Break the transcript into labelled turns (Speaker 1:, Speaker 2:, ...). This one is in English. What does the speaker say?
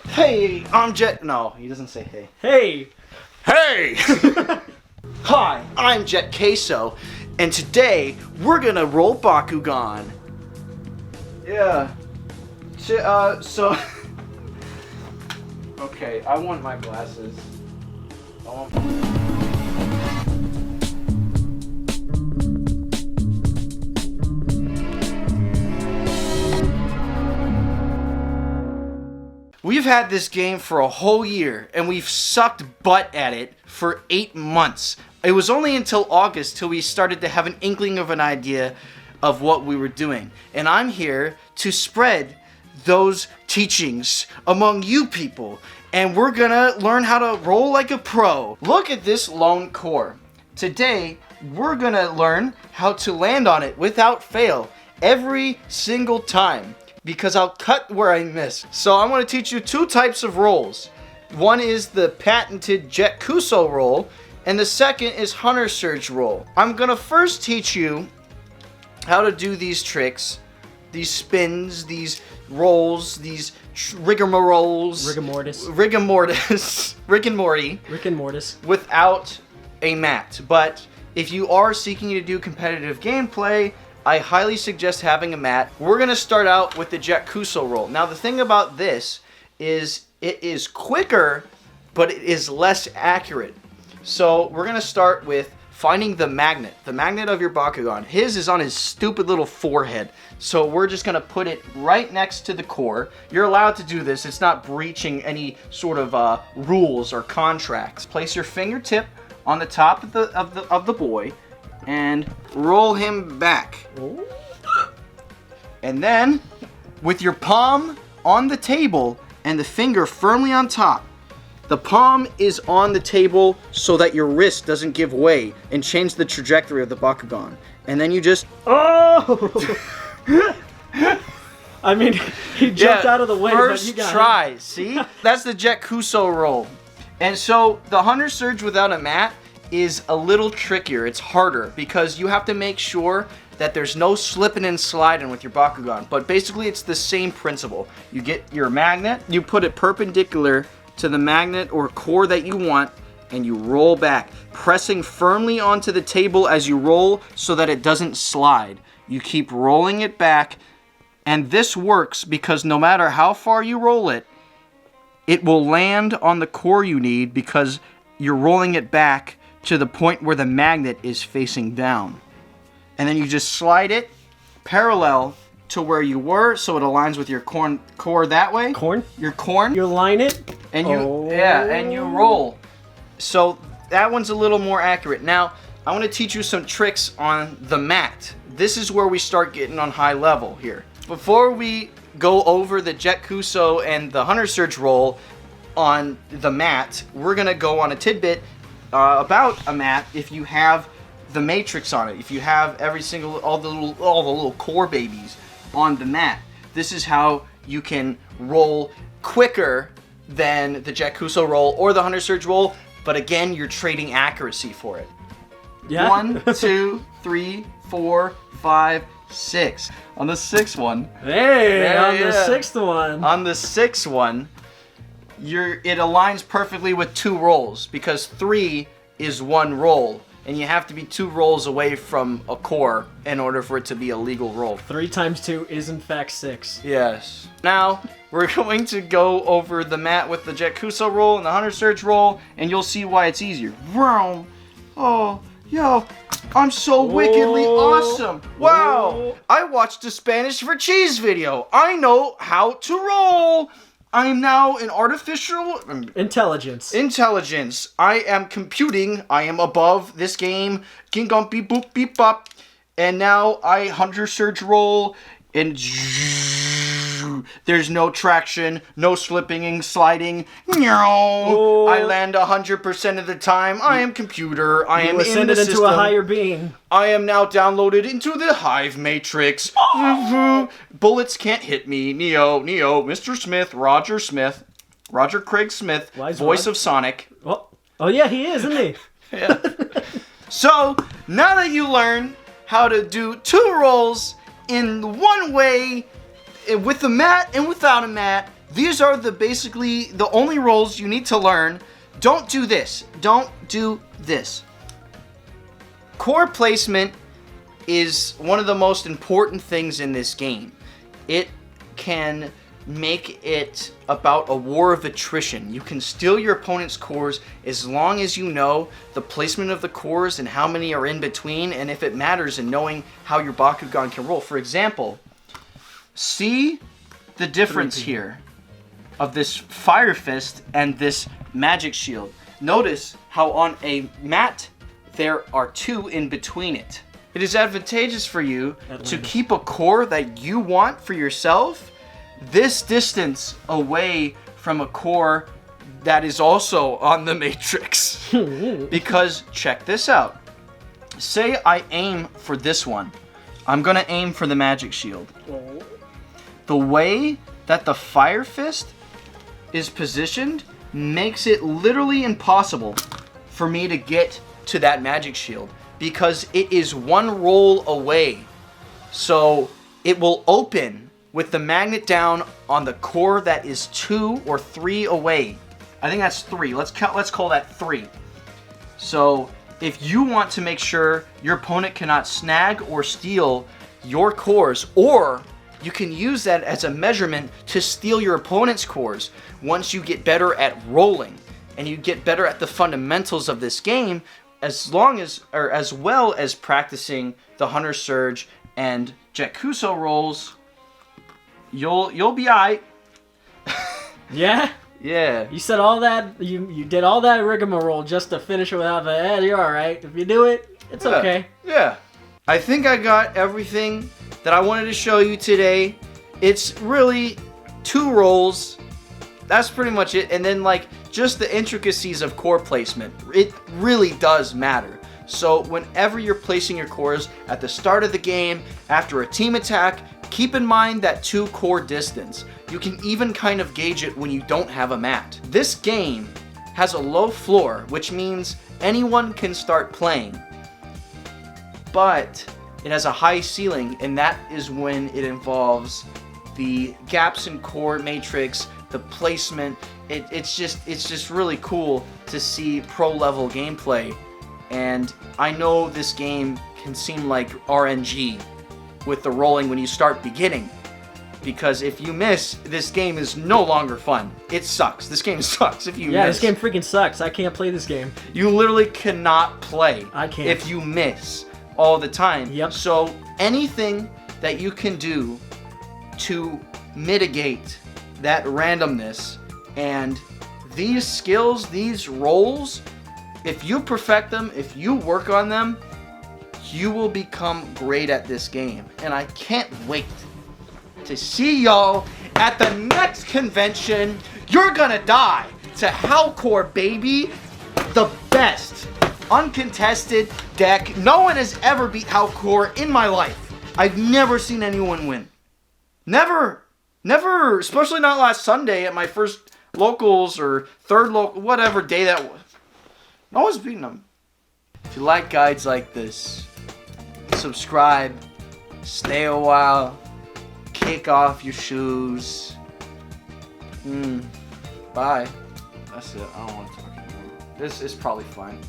Speaker 1: Hey, I'm Jet. No, he doesn't say hey.
Speaker 2: Hey!
Speaker 1: Hey! Hi, I'm Jet Queso, and today we're gonna roll Bakugan. Yeah. So. Okay, I want my glasses. We've had this game for a whole year, and we've sucked butt at it for 8 months. It was only until August till we started to have an inkling of an idea of what we were doing. And I'm here to spread those teachings among you people. And we're gonna learn how to roll like a pro. Look at this lone core. Today, we're gonna learn how to land on it without fail every single time, because I'll cut where I miss. So I'm going to teach you 2 types of rolls. One is the patented Jet Queso roll, and the second is Hunter Surge roll. I'm going to first teach you how to do these tricks, these spins, these rolls, these rigmaroles. Rick and Morty. Without a mat. But if you are seeking to do competitive gameplay, I highly suggest having a mat. We're going to start out with the Jet Queso roll. Now, the thing about this is it is quicker, but it is less accurate. So we're going to start with finding the magnet of your Bakugan. His is on his stupid little forehead. So we're just going to put it right next to the core. You're allowed to do this. It's not breaching any sort of rules or contracts. Place your fingertip on the top of the boy and roll him back. Ooh. And then, with your palm on the table and the finger firmly on top, the palm is on the table so that your wrist doesn't give way and change the trajectory of the Bakugan. And then you just...
Speaker 2: Oh! I mean, he jumped out of the way, but you got
Speaker 1: First try, see? That's the Jet Queso roll. And so, the Hunter Surge without a mat is a little trickier. It's harder because you have to make sure that there's no slipping and sliding with your Bakugan. But basically, it's the same principle. You get your magnet, you put it perpendicular to the magnet or core that you want, and you roll back, pressing firmly onto the table as you roll so that it doesn't slide. You keep rolling it back, and this works because no matter how far you roll it, it will land on the core you need because you're rolling it back to the point where the magnet is facing down. And then you just slide it parallel to where you were so it aligns with your core that way. Your corn.
Speaker 2: You line it.
Speaker 1: And and you roll. So that one's a little more accurate. Now, I want to teach you some tricks on the mat. This is where we start getting on high level here. Before we go over the Jet Queso and the Hunter Surge roll on the mat, we're going to go on a tidbit about a mat if you have the matrix on it. If you have all the little core babies on the mat. This is how you can roll quicker than the Jet Queso roll or the Hunter Surge roll, but again, you're trading accuracy for it.
Speaker 2: Yeah.
Speaker 1: 1, 2, 3, 4, 5, 6. On the 6th one.
Speaker 2: Hey, on the 6th one.
Speaker 1: On the 6th one, it aligns perfectly with 2 rolls because 3 is 1 roll, and you have to be 2 rolls away from a core in order for it to be a legal roll.
Speaker 2: 3 times 2 is in fact 6.
Speaker 1: Yes. Now we're going to go over the mat with the Jet Queso roll and the Hunter Surge roll, and you'll see why it's easier. Vroom. Oh, yo, I'm so wickedly awesome. Wow.
Speaker 2: Whoa.
Speaker 1: I watched a Spanishforcheese video. I know how to roll. I am now an artificial
Speaker 2: intelligence.
Speaker 1: I am computing. I am above this game. King Gumpy boop beep bop. And now I Hunter Surge roll and there's no traction, no slipping and sliding.
Speaker 2: Oh.
Speaker 1: I land 100% of the time. I am computer. I am
Speaker 2: ascended into a higher being.
Speaker 1: I am now downloaded into the Hive Matrix. Oh. Bullets can't hit me. Neo, Mr. Smith, Roger Craig Smith, voice of Sonic.
Speaker 2: Oh yeah, he is, isn't he?
Speaker 1: Yeah. So, now that you learn how to do 2 rolls in one way, with a mat and without a mat, these are basically the only roles you need to learn. Don't do this. Don't do this. Core placement is one of the most important things in this game. It can make it about a war of attrition. You can steal your opponent's cores as long as you know the placement of the cores and how many are in between, and if it matters in knowing how your Bakugan can roll. For example, see the difference here of this Fire Fist and this Magic Shield. Notice how on a mat there are 2 in between it. It is advantageous for you to keep a core that you want for yourself this distance away from a core that is also on the matrix. Because check this out. Say I aim for this one. I'm gonna aim for the Magic Shield. The way that the Fire Fist is positioned makes it literally impossible for me to get to that Magic Shield because it is 1 roll away. So it will open with the magnet down on the core that is 2 or 3 away. I think that's 3. Let's call that 3. So if you want to make sure your opponent cannot snag or steal your cores, or you can use that as a measurement to steal your opponent's cores once you get better at rolling and you get better at the fundamentals of this game, as well as practicing the Hunter Surge and Jet Kuso rolls, you'll be alright.
Speaker 2: Yeah?
Speaker 1: Yeah.
Speaker 2: You said all that, you did all that rigmarole just to finish it without the, you're alright. If you do it, it's okay.
Speaker 1: Yeah. I think I got everything that I wanted to show you today. It's really 2 rolls. That's pretty much it. And then like just the intricacies of core placement. It really does matter. So whenever you're placing your cores at the start of the game, after a team attack, keep in mind that 2 core distance. You can even kind of gauge it when you don't have a mat. This game has a low floor, which means anyone can start playing. But it has a high ceiling, and that is when it involves the gaps in core matrix, the placement. It's just really cool to see pro level gameplay. And I know this game can seem like RNG with the rolling when you start beginning, because if you miss, this game is no longer fun. It sucks. This game sucks if you miss.
Speaker 2: Yeah, this game freaking sucks. I can't play this game.
Speaker 1: You literally cannot play.
Speaker 2: I can't.
Speaker 1: If you miss all the time.
Speaker 2: Yep.
Speaker 1: So anything that you can do to mitigate that randomness and these skills, these rolls, if you perfect them, if you work on them, you will become great at this game. And I can't wait to see y'all at the next convention. You're gonna die to Howlkor, baby. The best uncontested deck. No one has ever beat Howlkor in my life. I've never seen anyone win. Never. Never. Especially not last Sunday at my first locals or third local, whatever day that was. No one's beating them. If you like guides like this, subscribe, stay a while, kick off your shoes. Bye. That's it. I don't want to talk anymore. This is probably fine.